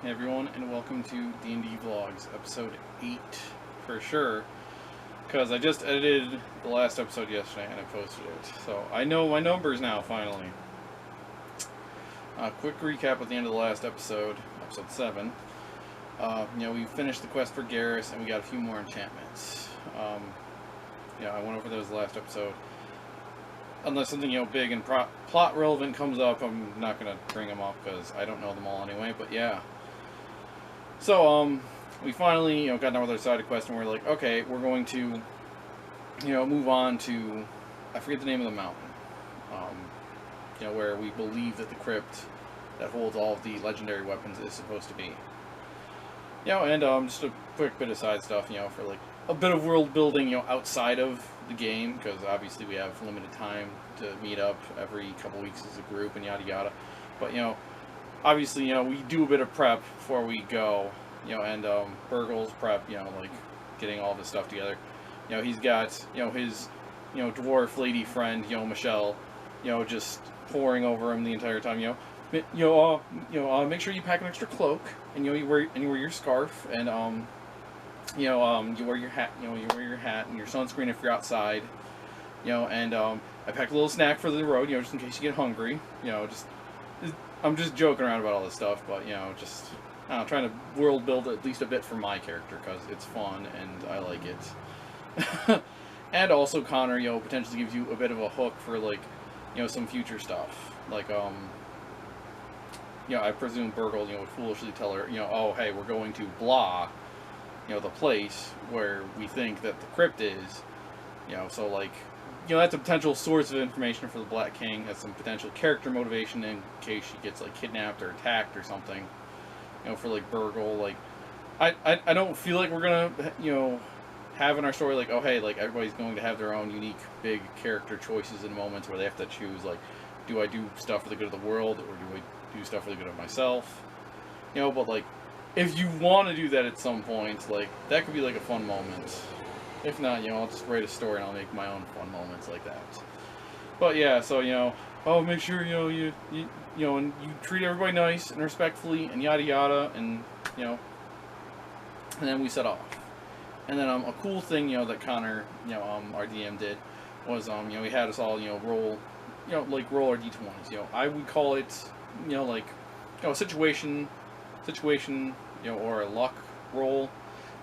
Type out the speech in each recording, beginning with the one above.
Hey everyone, and welcome to D&D Vlogs, episode 8 for sure, because I just edited the last episode yesterday and I posted it, so I know my numbers now, finally. Quick recap at the end of the last episode, episode 7. We finished the quest for Garrus and we got a few more enchantments. I went over those last episode. Unless something, big and plot relevant comes up, I'm not going to bring them up because I don't know them all anyway, but yeah. So, we finally, got on the other side of the quest and we're like, okay, we're going to, move on to, I forget the name of the mountain, where we believe that the crypt that holds all of the legendary weapons is supposed to be. Just a quick bit of side stuff, for like a bit of world building, outside of the game, because obviously we have limited time to meet up every couple weeks as a group and yada yada. But, obviously, we do a bit of prep before we go, and Burgle's prep, like getting all this stuff together. He's got, his, dwarf lady friend, Michelle, just pouring over him the entire time, make sure you pack an extra cloak, and you wear your scarf, and you wear your hat, you wear your hat and your sunscreen if you're outside, and I packed a little snack for the road, just in case you get hungry, I'm just joking around about all this stuff, but just trying to world build at least a bit for my character because it's fun and I like it. And also Connor, potentially gives you a bit of a hook for like, some future stuff, like I presume Burgle, would foolishly tell her, oh hey, we're going to blah, the place where we think that the crypt is, so like, that's a potential source of information for the Black King. Has some potential character motivation in case she gets like kidnapped or attacked or something. For like Burgle, like I don't feel like we're gonna have in our story like, oh hey, like everybody's going to have their own unique big character choices and moments where they have to choose like, do I do stuff for the good of the world or do I do stuff for the good of myself? But like if you want to do that at some point, like that could be like a fun moment. If not, I'll just write a story and I'll make my own fun moments like that. But yeah, so, make sure, and you treat everybody nice and respectfully and yada yada, and, and then we set off. And then, a cool thing, that Connor, our DM did was, he had us all, roll, roll our d20s, I would call it, a situation, or a luck roll.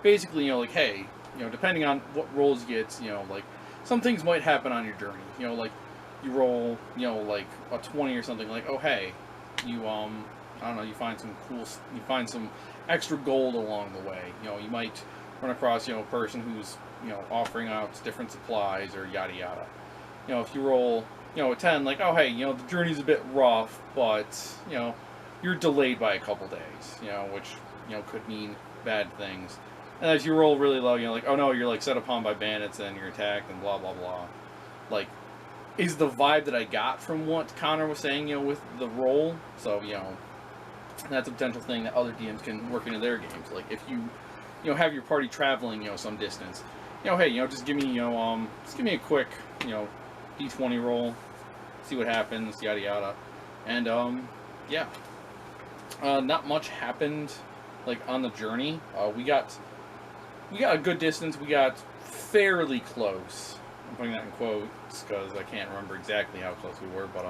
Basically, like, hey, depending on what rolls you get, like, some things might happen on your journey. Like, you roll, like, a 20 or something, like, oh, hey, you, I don't know, you find some extra gold along the way. You might run across, a person who's, offering out different supplies or yada yada. If you roll, a 10, like, oh, hey, the journey's a bit rough, but, you're delayed by a couple days, which, could mean bad things. And if you roll really low, like, oh no, you're like set upon by bandits and you're attacked and blah blah blah. Like, is the vibe that I got from what Connor was saying, with the roll. So, that's a potential thing that other DMs can work into their games. Like, if you, have your party traveling, some distance, hey, just give me, a quick, d20 roll, see what happens, yada yada, and yeah, not much happened, like on the journey. We got a good distance. We got fairly close. I'm putting that in quotes because I can't remember exactly how close we were, but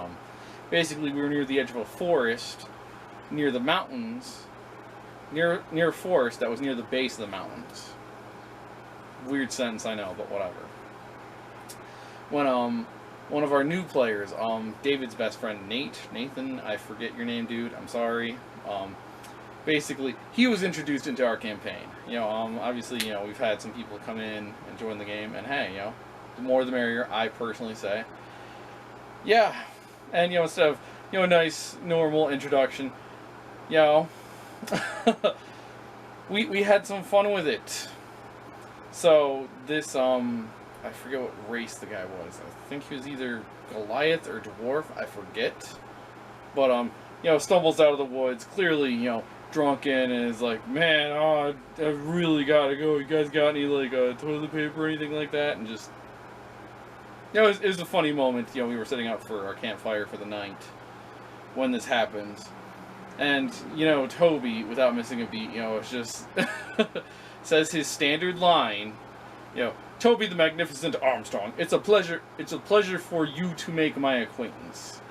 basically we were near the edge of a forest, near the mountains, near a forest that was near the base of the mountains. Weird sentence, I know, but whatever. When one of our new players, David's best friend Nathan, I forget your name, dude. I'm sorry. Basically, he was introduced into our campaign. Obviously, we've had some people come in and join the game, and hey, the more the merrier, I personally say. Yeah, and, instead of, a nice, normal introduction, we had some fun with it. So, this, I forget what race the guy was. I think he was either Goliath or Dwarf, I forget. But, stumbles out of the woods, clearly, drunken, and is like, man, I really gotta go. You guys got any, like, toilet paper or anything like that? And just, it was a funny moment. We were setting up for our campfire for the night when this happens. And, you know, Toby, without missing a beat, you know, it's just says his standard line, you know, Toby the Magnificent Armstrong, it's a pleasure for you to make my acquaintance.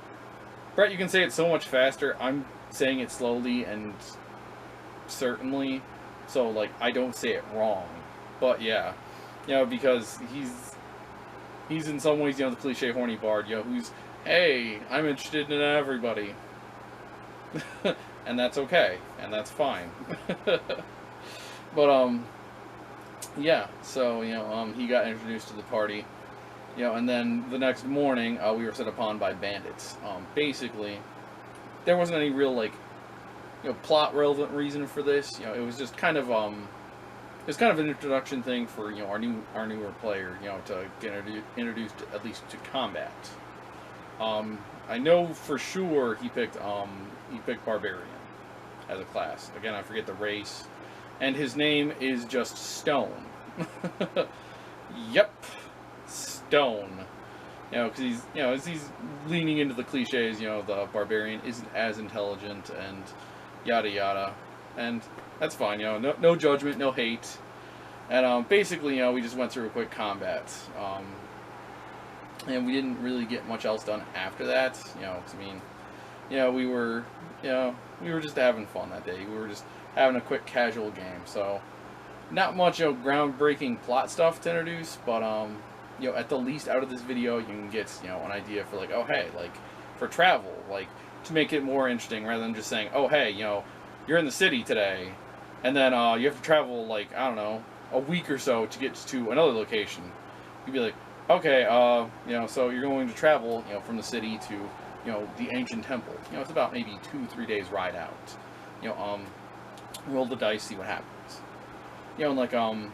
Brett, you can say it so much faster. I'm saying it slowly and certainly, so, like, I don't say it wrong. But, yeah, you know, because he's in some ways, you know, the cliche horny bard, you know, who's, hey, I'm interested in everybody. And that's okay, and that's fine. But, yeah, so, you know, he got introduced to the party, you know, and then the next morning, we were set upon by bandits. Basically, there wasn't any real, like, you know, plot-relevant reason for this. You know, it was just kind of, it was kind of an introduction thing for, you know, our newer player, you know, to get introduced at least to combat. I know for sure he picked Barbarian as a class. Again, I forget the race. And his name is just Stone. Yep. Stone. You know, because he's, you know, as he's leaning into the cliches, you know, the Barbarian isn't as intelligent and yada yada. And that's fine, you know, no judgment, no hate. And basically, you know, we just went through a quick combat. And we didn't really get much else done after that, you know, 'cause, I mean, you know, we were just having fun that day. We were just having a quick casual game, so not much, you know, groundbreaking plot stuff to introduce, but, you know, at the least out of this video, you can get, you know, an idea for, like, oh, hey, like, for travel, like, to make it more interesting, rather than just saying, oh, hey, you know, you're in the city today, and then, you have to travel, like, I don't know, a week or so to get to another location. You'd be like, okay, you know, so you're going to travel, you know, from the city to, you know, the ancient temple. You know, it's about maybe 2-3 days ride out. You know, roll the dice, see what happens. You know,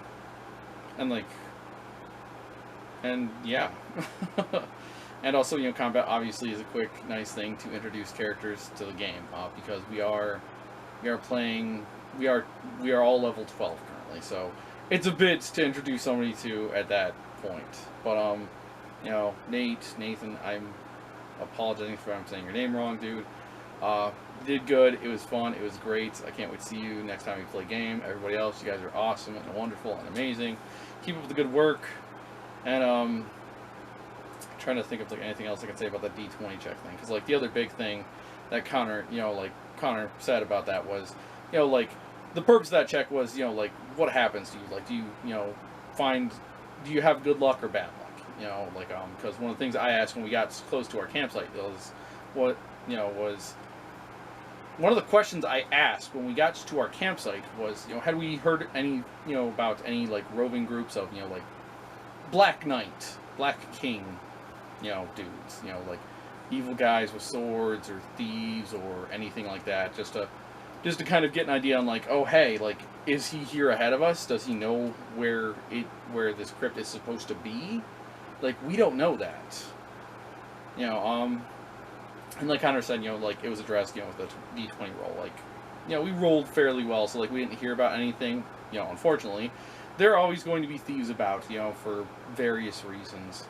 and yeah. And also, you know, combat obviously is a quick, nice thing to introduce characters to the game, because we are all level 12 currently, so it's a bit to introduce somebody to at that point. But, you know, Nathan, I'm apologizing if I'm saying your name wrong, dude. Did good, it was fun, it was great. I can't wait to see you next time we play a game. Everybody else, you guys are awesome and wonderful and amazing. Keep up the good work. And, trying to think of, like, anything else I can say about that D20 check thing. Because, like, the other big thing that Connor said about that was, you know, like, the purpose of that check was, you know, like, what happens to you? Like, do you have good luck or bad luck? You know, like, because one of the things I asked when we got close to our campsite was, one of the questions I asked when we got to our campsite was, you know, had we heard any, you know, about any, like, roving groups of, you know, like, Black Knight, Black King, you know, dudes, you know, like, evil guys with swords or thieves or anything like that, just to kind of get an idea on, like, oh, hey, like, is he here ahead of us? Does he know where this crypt is supposed to be? Like, we don't know that. You know, and like Connor said, you know, like, it was addressed, you know, with the D20 roll. Like, you know, we rolled fairly well, so, like, we didn't hear about anything, you know, unfortunately. There are always going to be thieves about, you know, for various reasons.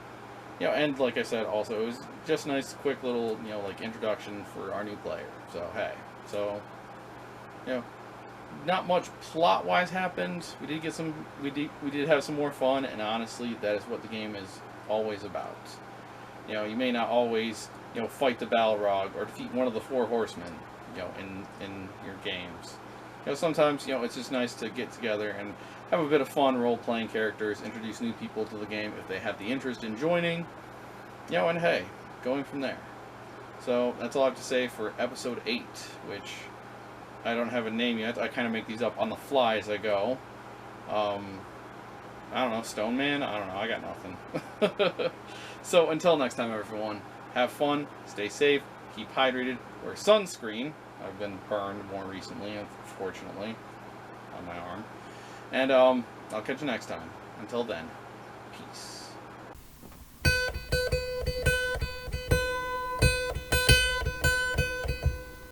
You know, and like I said, also, it was just a nice, quick little, you know, like, introduction for our new player. So, hey. So, you know, not much plot-wise happened. We did have some more fun, and honestly, that is what the game is always about. You know, you may not always, you know, fight the Balrog or defeat one of the 4 horsemen, you know, in your games. You know, sometimes, you know, it's just nice to get together and have a bit of fun role-playing characters, introduce new people to the game if they have the interest in joining, you know, and hey, going from there. So, that's all I have to say for episode 8, which I don't have a name yet. I kind of make these up on the fly as I go. I don't know, Stone Man? I don't know, I got nothing. So, until next time, everyone, have fun, stay safe, keep hydrated, wear sunscreen. I've been burned more recently, unfortunately, on my arm. And, I'll catch you next time. Until then, peace.